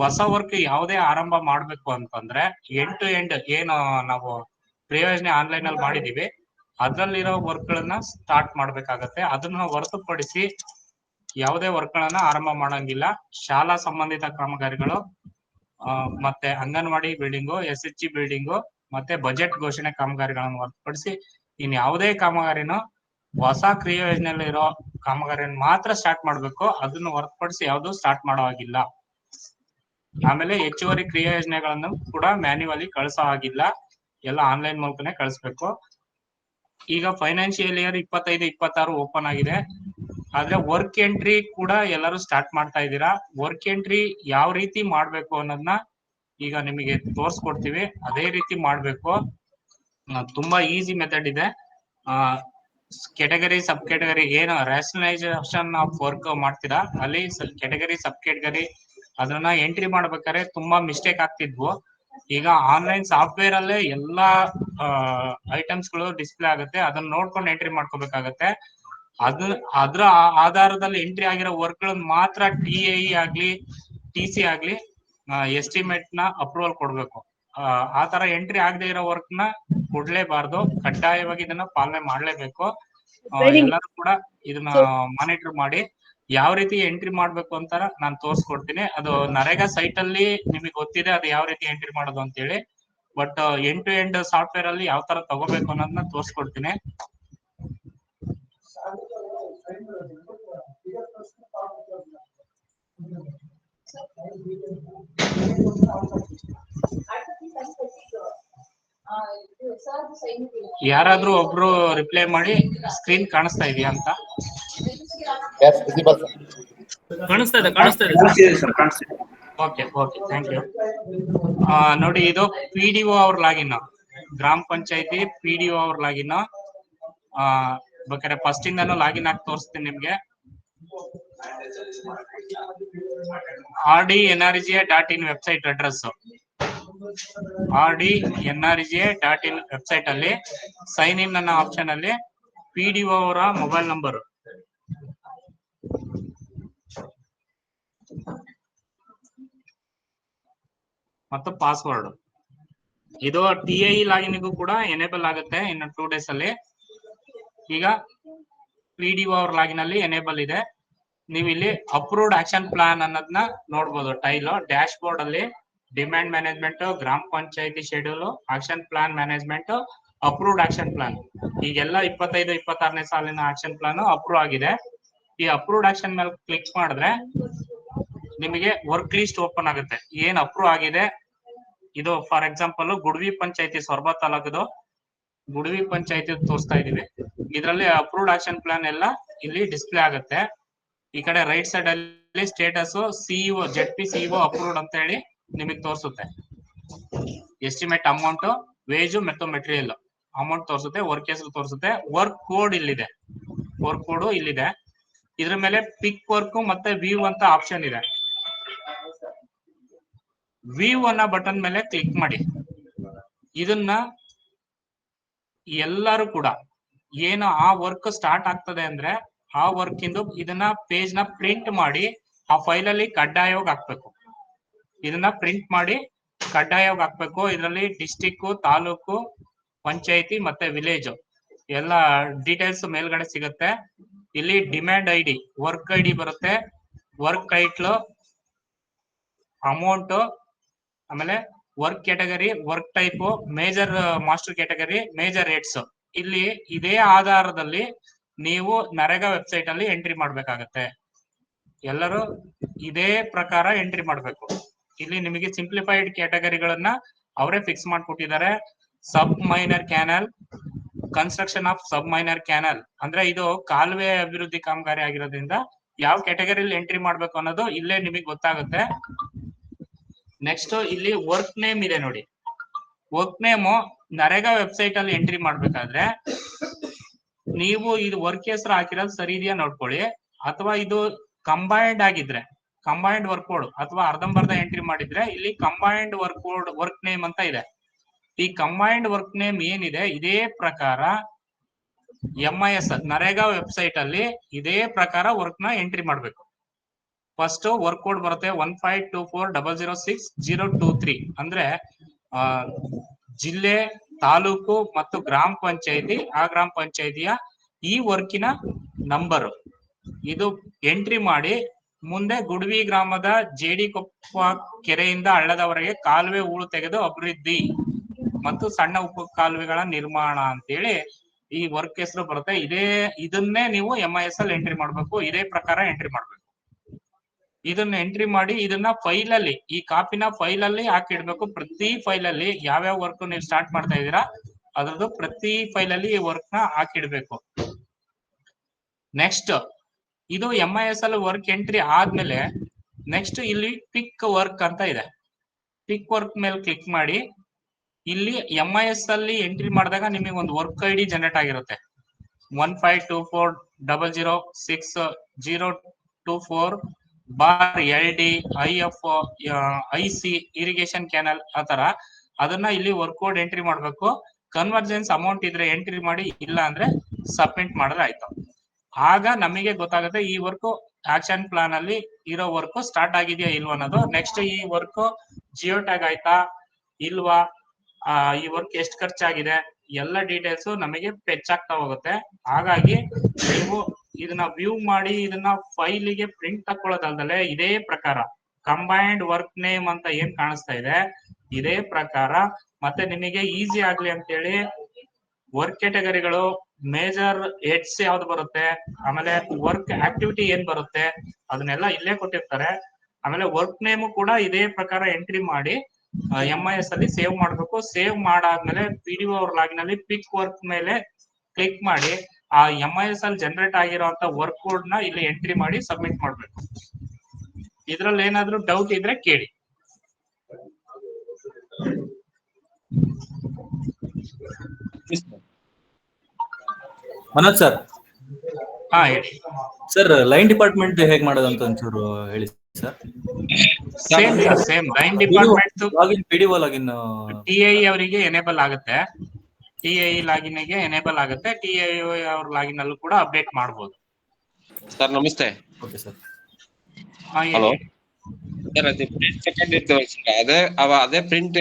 ಹೊಸ ವರ್ಕ್ ಯಾವುದೇ ಆರಂಭ ಮಾಡ್ಬೇಕು ಅಂತಂದ್ರೆ ಎಂಡ್ ಟು ಎಂಡ್ ಏನು ನಾವು ಪ್ರಯೋಜನ ಆನ್ಲೈನ್ ಅಲ್ಲಿ ಮಾಡಿದೀವಿ ಅದ್ರಲ್ಲಿರೋ ವರ್ಕ್ ಗಳನ್ನ ಸ್ಟಾರ್ಟ್ ಮಾಡ್ಬೇಕಾಗತ್ತೆ. ಅದನ್ನ ಹೊರತುಪಡಿಸಿ ಯಾವುದೇ ವರ್ಕ್ ಗಳನ್ನ ಆರಂಭ ಮಾಡಂಗಿಲ್ಲ. ಶಾಲಾ ಸಂಬಂಧಿತ ಕಾಮಗಾರಿಗಳು, ಮತ್ತೆ ಅಂಗನವಾಡಿ ಬಿಲ್ಡಿಂಗು, SHG ಬಿಲ್ಡಿಂಗು, ಮತ್ತೆ ಬಜೆಟ್ ಘೋಷಣೆ ಕಾಮಗಾರಿಗಳನ್ನು ಹೊರತುಪಡಿಸಿ ಇನ್ ಯಾವುದೇ ಕಾಮಗಾರಿನೂ ಹೊಸ ಕ್ರಿಯಾ ಯೋಜನೆಯಲ್ಲಿ ಇರೋ ಕಾಮಗಾರಿಯನ್ನು ಮಾತ್ರ ಸ್ಟಾರ್ಟ್ ಮಾಡ್ಬೇಕು. ಅದನ್ನು ಹೊರತುಪಡಿಸಿ ಯಾವುದು ಸ್ಟಾರ್ಟ್ ಮಾಡೋ ಹಾಗಿಲ್ಲ. ಆಮೇಲೆ ಹೆಚ್ಚುವರಿ ಕ್ರಿಯಾ ಯೋಜನೆಗಳನ್ನು ಕೂಡ ಮ್ಯಾನ್ಯುವಲಿ ಕಳಿಸೋ ಹಾಗಿಲ್ಲ, ಎಲ್ಲ ಆನ್ಲೈನ್ ಮೂಲಕನೇ ಕಳಿಸ್ಬೇಕು. ಈಗ ಫೈನಾನ್ಷಿಯಲ್ ಇಯರ್ 25-26 ಓಪನ್ ಆಗಿದೆ. ಆದ್ರೆ ವರ್ಕ್ ಎಂಟ್ರಿ ಕೂಡ ಎಲ್ಲರೂ ಸ್ಟಾರ್ಟ್ ಮಾಡ್ತಾ ಇದ್ದೀರಾ. ವರ್ಕ್ ಎಂಟ್ರಿ ಯಾವ ರೀತಿ ಮಾಡ್ಬೇಕು ಅನ್ನೋದನ್ನ ಈಗ ನಿಮಗೆ ತೋರಿಸ್ಕೊಡ್ತೀವಿ. ಅದೇ ರೀತಿ ಮಾಡ್ಬೇಕು. ತುಂಬಾ ಈಸಿ ಮೆಥಡ್ ಇದೆ. ಕೆಟಗರಿ ಸಬ್ ಕೆಟಗರಿ ಏನು ರ್ಯಾಷನಲೈಸೇಷನ್ ಆಫ್ ವರ್ಕ್ ಮಾಡ್ತೀರಾ ಅಲ್ಲಿ ಕೆಟಗರಿ ಸಬ್ ಕೆಟಗರಿ ಅದನ್ನ ಎಂಟ್ರಿ ಮಾಡ್ಬೇಕಾದ್ರೆ ತುಂಬಾ ಮಿಸ್ಟೇಕ್ ಆಗ್ತಿದ್ವು. ಈಗ ಆನ್ಲೈನ್ ಸಾಫ್ಟ್ವೇರ್ ಅಲ್ಲೇ ಎಲ್ಲಾ ಐಟಮ್ಸ್ ಗಳು ಡಿಸ್ಪ್ಲೇ ಆಗುತ್ತೆ. ಅದನ್ನ ನೋಡ್ಕೊಂಡು ಎಂಟ್ರಿ ಮಾಡ್ಕೋಬೇಕಾಗತ್ತೆ. ಅದ್ರ ಆಧಾರದಲ್ಲಿ ಎಂಟ್ರಿ ಆಗಿರೋ ವರ್ಕ್ ಗಳನ್ನ ಮಾತ್ರ TIE ಆಗ್ಲಿ TC ಆಗ್ಲಿ ಎಸ್ಟಿಮೇಟ್ ನ ಅಪ್ರೂವಲ್ ಕೊಡ್ಬೇಕು. ಆ ತರ ಎಂಟ್ರಿ ಆಗದೆ ಇರೋ ವರ್ಕ್ ನ ಕೊಡ್ಲೇಬಾರ್ದು. ಕಡ್ಡಾಯವಾಗಿ ಇದನ್ನ ಪಾಲನೆ ಮಾಡ್ಲೇಬೇಕು. ಎಲ್ಲರೂ ಕೂಡ ಇದನ್ನ ಮಾನಿಟರ್ ಮಾಡಿ ಯಾವ ರೀತಿ ಎಂಟ್ರಿ ಮಾಡ್ಬೇಕು ಅಂತ ನಾನು ತೋರಿಸ್ಕೊಡ್ತೀನಿ. ಅದು ನರೇಗಾ ಸೈಟ್ ಅಲ್ಲಿ ನಿಮಗೆ ಗೊತ್ತಿದೆ ಅದು ಯಾವ ರೀತಿ ಎಂಟ್ರಿ ಮಾಡೋದು ಅಂತ ಹೇಳಿ. But end to end software ಅಲ್ಲಿ ಯಾವ ತರ ತಗೋಬೇಕು ಅನ್ನೋದನ್ನ ತೋರಿಸ್ಕೊಡ್ತೀನಿ. ಯಾರಾದ್ರೂ ಒಬ್ರು ರಿಪ್ಲೈ ಮಾಡಿ ಸ್ಕ್ರೀನ್ ಕಾಣಿಸ್ತಾ ಇದೆಯಾ ಅಂತ. ಕಾಣಿಸ್ತಾ ಇದೆ ಓಕೆ ಥ್ಯಾಂಕ್ ಯು. ನೋಡಿ ಇದು PDO ಅವ್ರ ಲಾಗಿನ್, ಗ್ರಾಮ ಪಂಚಾಯತಿ PDO ಅವ್ರ ಲಾಗಿನ್. ಬೇಕಾದ್ರೆ ಫಸ್ಟ್ ಇಂದಾನು ಲಾಗಿನ್ ಆಗಿ ತೋರಿಸ್ತೀನಿ ನಿಮ್ಗೆ. RDNRGA.in website address, RDNRGA.in website ಅಲ್ಲಿ ಸೈನ್ ಇನ್ ಅನ್ನೋ ಆಪ್ಷನ್ ಅಲ್ಲಿ PDO ಅವರ ಮೊಬೈಲ್ ನಂಬರ್ ಮತ್ತು ಪಾಸ್ವರ್ಡ್, ಇದು TIE ಲಾಗಿನ್ಗೂ ಕೂಡ ಎನೇಬಲ್ ಆಗುತ್ತೆ ಇನ್ನು 2 days ಅಲ್ಲಿ. ಈಗ PDO ಅವ್ರ ಲಾಗಿನ್ ಅಲ್ಲಿ ಎನೇಬಲ್ ಇದೆ. ನೀವು ಇಲ್ಲಿ ಅಪ್ರೂವ್ಡ್ ಆಕ್ಷನ್ ಪ್ಲಾನ್ ಅನ್ನೋದನ್ನ ನೋಡ್ಬೋದು. ಟೈಲ್ ಡ್ಯಾಶ್ ಬೋರ್ಡ್ ಅಲ್ಲಿ ಡಿಮ್ಯಾಂಡ್ ಮ್ಯಾನೇಜ್ಮೆಂಟ್, ಗ್ರಾಮ ಪಂಚಾಯತಿ schedule, action plan management, approved action plan. ಈಗೆಲ್ಲ 25-26ನೇ ಸಾಲಿನ ಆಕ್ಷನ್ ಪ್ಲಾನ್ ಅಪ್ರೂವ್ ಆಗಿದೆ. ಈ ಅಪ್ರೂವ್ಡ್ ಆಕ್ಷನ್ ಮೇಲೆ ಕ್ಲಿಕ್ ಮಾಡಿದ್ರೆ ನಿಮಗೆ ವರ್ಕ್ ಲಿಸ್ಟ್ ಓಪನ್ ಆಗುತ್ತೆ. ಏನ್ ಅಪ್ರೂವ್ ಆಗಿದೆ ಇದು ಫಾರ್ ಎಕ್ಸಾಂಪಲ್ ಗುಡ್ವಿ ಪಂಚಾಯತಿ ಸೊರಬ ತಾಲೂಕದು ಗುಡ್ವಿ ಪಂಚಾಯತಿ ತೋರಿಸ್ತಾ ಇದೀವಿ. ಇದರಲ್ಲಿ ಅಪ್ರೂವ್ಡ್ ಆಕ್ಷನ್ ಪ್ಲಾನ್ ಎಲ್ಲ ಇಲ್ಲಿ ಡಿಸ್ಪ್ಲೇ ಆಗುತ್ತೆ. ಈ ಕಡೆ ರೈಟ್ ಸೈಡ್ ಅಲ್ಲಿ status CEO ZP CEO approved ಅಂತ ಹೇಳಿ ನಿಮಗೆ ತೋರಿಸುತ್ತೆ. ಎಸ್ಟಿಮೇಟ್ ಅಮೌಂಟ್, ವೇಜ್ ಮತ್ತು ಮೆಟೀರಿಯಲ್ ಅಮೌಂಟ್ ತೋರಿಸುತ್ತೆ, ವರ್ಕ್ ಹೆಸರು ತೋರಿಸುತ್ತೆ, ವರ್ಕ್ ಕೋಡ್ ಇಲ್ಲಿದೆ, ವರ್ಕ್ ಕೋಡ್ ಇಲ್ಲಿದೆ. ಇದ್ರ ಮೇಲೆ ಪಿಕ್ ವರ್ಕ್ ಮತ್ತೆ ವ್ಯೂ ಅಂತ ಆಪ್ಷನ್ ಇದೆ. ವ್ಯೂ ಅನ್ನೋ ಬಟನ್ ಮೇಲೆ ಕ್ಲಿಕ್ ಮಾಡಿ. ಇದನ್ನ ಎಲ್ಲರೂ ಕೂಡ ಏನು ಆ ವರ್ಕ್ ಸ್ಟಾರ್ಟ್ ಆಗ್ತದೆ ಅಂದ್ರೆ ಆ ವರ್ಕ್ ಇಂದು ಇದನ್ನ ಪೇಜ್ ನ ಪ್ರಿಂಟ್ ಮಾಡಿ ಆ ಫೈಲ್ ಅಲ್ಲಿ ಕಡ್ಡಾಯವಾಗಿ ಹಾಕ್ಬೇಕು. ಇದನ್ನ ಪ್ರಿಂಟ್ ಮಾಡಿ ಕಡ್ಡಾಯವಾಗಿ ಹಾಕ್ಬೇಕು. ಇದರಲ್ಲಿ ಡಿಸ್ಟಿಕ್, ತಾಲೂಕು, ಪಂಚಾಯತಿ ಮತ್ತೆ ವಿಲೇಜ್ ಎಲ್ಲ ಡೀಟೇಲ್ಸ್ ಮೇಲ್ಗಡೆ ಸಿಗುತ್ತೆ. ಇಲ್ಲಿ ಡಿಮ್ಯಾಂಡ್ ID, ವರ್ಕ್ ID ಬರುತ್ತೆ, ವರ್ಕ್ ಟೈಟ್ಲ್, ಅಮೌಂಟ್, ಆಮೇಲೆ work category, work type, major master category, major rates. ಇಲ್ಲಿ ಇದೇ ಆಧಾರದಲ್ಲಿ ನೀವು ನರೇಗಾ ವೆಬ್ಸೈಟ್ ಅಲ್ಲಿ ಎಂಟ್ರಿ ಮಾಡ್ಬೇಕಾಗತ್ತೆ. ಎಲ್ಲರೂ ಇದೇ ಪ್ರಕಾರ ಎಂಟ್ರಿ ಮಾಡ್ಬೇಕು. ಇಲ್ಲಿ ನಿಮಗೆ ಸಿಂಪ್ಲಿಫೈಡ್ ಕ್ಯಾಟಗರಿಗಳನ್ನ ಅವರೇ ಫಿಕ್ಸ್ ಮಾಡ್ಕೊಟ್ಟಿದ್ದಾರೆ. Sub minor canal, construction of sub minor canal ಅಂದ್ರೆ ಇದು ಕಾಲುವೆ ಅಭಿವೃದ್ಧಿ ಕಾಮಗಾರಿ ಆಗಿರೋದ್ರಿಂದ ಯಾವ ಕ್ಯಾಟಗರಿಯಲ್ಲಿ ಎಂಟ್ರಿ ಮಾಡ್ಬೇಕು ಅನ್ನೋದು ಇಲ್ಲೇ ನಿಮಗೆ ಗೊತ್ತಾಗುತ್ತೆ. ನೆಕ್ಸ್ಟ್ ಇಲ್ಲಿ ವರ್ಕ್ ನೇಮ್ ಇದೆ ನೋಡಿ. ವರ್ಕ್ ನೇಮ್ ನರೇಗಾ ವೆಬ್ಸೈಟ್ ಅಲ್ಲಿ ಎಂಟ್ರಿ ಮಾಡ್ಬೇಕಾದ್ರೆ ನೀವು ಇದು ವರ್ಕ್ ಹೆಸರು ಹಾಕಿರೋದು ಸರಿ ಇದೆಯಾ ನೋಡ್ಕೊಳ್ಳಿ. ಅಥವಾ ಇದು ಕಂಬೈನ್ಡ್ ಆಗಿದ್ರೆ ಕಂಬೈನ್ಡ್ ವರ್ಕ್ ಕೋಡ್ ಅಥವಾ ಅರ್ಧಂಬರ್ಧ ಎಂಟ್ರಿ ಮಾಡಿದ್ರೆ ಇಲ್ಲಿ combined work code work name ಅಂತ ಇದೆ. ಈ ಕಂಬೈನ್ಡ್ ವರ್ಕ್ ನೇಮ್ ಏನಿದೆ ಇದೇ ಪ್ರಕಾರ MIS ನರೇಗಾ ವೆಬ್ಸೈಟ್ ಅಲ್ಲಿ ಇದೇ ಪ್ರಕಾರ ವರ್ಕ್ ನ ಎಂಟ್ರಿ ಮಾಡ್ಬೇಕು. ಫಸ್ಟ್ ವರ್ಕ್ ಕೋಡ್ ಬರುತ್ತೆ 1524006023 ಅಂದ್ರೆ ಜಿಲ್ಲೆ, ತಾಲೂಕು ಮತ್ತು ಗ್ರಾಮ ಪಂಚಾಯತಿ, ಆ ಗ್ರಾಮ ಪಂಚಾಯತಿಯ ಈ ವರ್ಕಿನ ನಂಬರ್ ಇದು ಎಂಟ್ರಿ ಮಾಡಿ ಮುಂದೆ ಗುಡ್ವಿ ಗ್ರಾಮದ ಜೇಡಿ ಕೊಪ್ಪ ಕೆರೆಯಿಂದ ಹಳ್ಳದವರೆಗೆ ಕಾಲುವೆ ಹೂಳು ತೆಗೆದು ಅಭಿವೃದ್ಧಿ ಮತ್ತು ಸಣ್ಣ ಉಪ ಕಾಲುವೆಗಳ ನಿರ್ಮಾಣ ಅಂತೇಳಿ ಈ ವರ್ಕ್ ಹೆಸರು ಬರುತ್ತೆ. ಇದನ್ನೇ ನೀವು MIS ಅಲ್ಲಿ ಎಂಟ್ರಿ ಮಾಡ್ಬೇಕು. ಇದೇ ಪ್ರಕಾರ ಎಂಟ್ರಿ ಮಾಡ್ಬೇಕು. ಇದನ್ನ ಎಂಟ್ರಿ ಮಾಡಿ ಇದನ್ನ ಫೈಲ್ ಅಲ್ಲಿ, ಈ ಕಾಪಿನ ಫೈಲ್ ಅಲ್ಲಿ ಹಾಕಿಡ್ಬೇಕು. ಪ್ರತಿ ಫೈಲ್ ಅಲ್ಲಿ ಯಾವ್ಯಾವ ವರ್ಕ್ ನೀವು ಸ್ಟಾರ್ಟ್ ಮಾಡ್ತಾ ಇದೀರಾ ಅದ್ರದ್ದು ಪ್ರತಿ ಫೈಲ್ ಅಲ್ಲಿ ಈ ವರ್ಕ್ ನ ಹಾಕಿಡ್ಬೇಕು. ನೆಕ್ಸ್ಟ್ ಇದು MIS ಅಲ್ಲಿ ವರ್ಕ್ ಎಂಟ್ರಿ ಆದ್ಮೇಲೆ ನೆಕ್ಸ್ಟ್ ಇಲ್ಲಿ ಪಿಕ್ ವರ್ಕ್ ಅಂತ ಇದೆ. ಪಿಕ್ ವರ್ಕ್ ಮೇಲೆ ಕ್ಲಿಕ್ ಮಾಡಿ. ಇಲ್ಲಿ MIS ಅಲ್ಲಿ ಎಂಟ್ರಿ ಮಾಡಿದಾಗ ನಿಮಗೆ ಒಂದು ವರ್ಕ್ ID ಜನರೇಟ್ ಆಗಿರುತ್ತೆ. 1524006024/LD IF IC irrigation canal ಆ ತರ ಅದನ್ನ ಇಲ್ಲಿ ವರ್ಕ್ ಕೋಡ್ ಎಂಟ್ರಿ ಮಾಡ್ಬೇಕು. ಕನ್ವರ್ಜೆನ್ಸ್ ಅಮೌಂಟ್ ಇದ್ರೆ ಎಂಟ್ರಿ ಮಾಡಿ, ಇಲ್ಲ ಅಂದ್ರೆ ಸಬ್ಮಿಟ್ ಮಾಡಿದ್ರೆ ಆಯ್ತು. ಆಗ ನಮಗೆ ಗೊತ್ತಾಗುತ್ತೆ ಈ ವರ್ಕ್ ಆಕ್ಷನ್ ಪ್ಲಾನ್ ಅಲ್ಲಿ ಇರೋ ವರ್ಕ್ ಸ್ಟಾರ್ಟ್ ಆಗಿದೆಯಾ ಇಲ್ವಾ ಅನ್ನೋದು. ನೆಕ್ಸ್ಟ್ ಈ ವರ್ಕ್ ಜಿಯೋ ಟ್ಯಾಗ್ ಆಯ್ತಾ ಇಲ್ವಾ, ಈ ವರ್ಕ್ ಎಷ್ಟು ಖರ್ಚಾಗಿದೆ ಎಲ್ಲ ಡೀಟೇಲ್ಸ್ ನಮಗೆ ಫೆಚ್ ಆಗ್ತಾ ಹೋಗುತ್ತೆ. ಹಾಗಾಗಿ ನೀವು ಇದನ್ನ ವ್ಯೂ ಮಾಡಿ ಇದನ್ನ ಫೈಲಿಗೆ ಪ್ರಿಂಟ್ ತಕೊಳ್ಳೋದಲ್ದಲೆ ಇದೇ ಪ್ರಕಾರ ಕಂಬೈನ್ಡ್ ವರ್ಕ್ ನೇಮ್ ಅಂತ ಏನ್ ಕಾಣಿಸ್ತಾ ಇದೆ ಇದೇ ಪ್ರಕಾರ ಮತ್ತೆ ನಿಮಗೆ ಈಸಿ ಆಗ್ಲಿ ಅಂತೇಳಿ ವರ್ಕ್ ಕ್ಯಾಟಗರಿಗಳು, ಮೇಜರ್ ಹೆಡ್ಸ್ ಯಾವ್ದು ಬರುತ್ತೆ, ಆಮೇಲೆ ವರ್ಕ್ ಆಕ್ಟಿವಿಟಿ ಏನ್ ಬರುತ್ತೆ ಅದನ್ನೆಲ್ಲ ಇಲ್ಲೇ ಕೊಟ್ಟಿರ್ತಾರೆ. ಆಮೇಲೆ ವರ್ಕ್ ನೇಮ್ ಕೂಡ ಇದೇ ಪ್ರಕಾರ ಎಂಟ್ರಿ ಮಾಡಿ MIS ಅಲ್ಲಿ ಸೇವ್ ಮಾಡ್ಬೇಕು. ಸೇವ್ ಮಾಡಾದ್ಮೇಲೆ PDO ಅವ್ರ ಲಾಗಿನ್ ಅಲ್ಲಿ ಪಿಕ್ ವರ್ಕ್ ಮೇಲೆ ಕ್ಲಿಕ್ ಮಾಡಿ ಆ MIS ಅಲ್ಲಿ ಜನರೇಟ್ ಆಗಿರುವಂತ ವರ್ಕ್ ಕೋಡ್ ನ ಇಲ್ಲಿ ಎಂಟ್ರಿ ಮಾಡಿ ಸಬ್ಮಿಟ್ ಮಾಡ್ಬೇಕು. ಇದ್ರಲ್ಲಿ ಏನಾದ್ರೂ ಡೌಟ್ ಇದ್ರೆ ಕೇಳಿ. ಮನೋಜ್ ಸರ್. ಹಾ ಹೇಳಿ ಸರ್, ಲೈನ್ ಡಿಪಾರ್ಟ್ಮೆಂಟ್ ಹೇಗ್ ಮಾಡೋದಂತ ಒಂಚೂರು ಹೇಳಿ sir. Same line department PDO login TIE ಅವರಿಗೆ ಎನೇಬಲ್ ಆಗುತ್ತೆ. TIE ಲಾಗಿನ್ ಗೆ ಎನೇಬಲ್ ಆಗುತ್ತೆ. TIE ಅವ್ರ ಲಾಗಿನ್ ಅಲ್ಲೂ ಕೂಡ ಅಪ್ಡೇಟ್ ಮಾಡಬಹುದು. ಸರ್ ನಮಸ್ತೆ. Okay sir. ಹಲೋ ಸರ್, ಅದೇ ಪ್ರಿಂಟ್ ಸೆಕೆಂಡ್ ಇರ್ತದೆ ಅದೇ ಪ್ರಿಂಟ್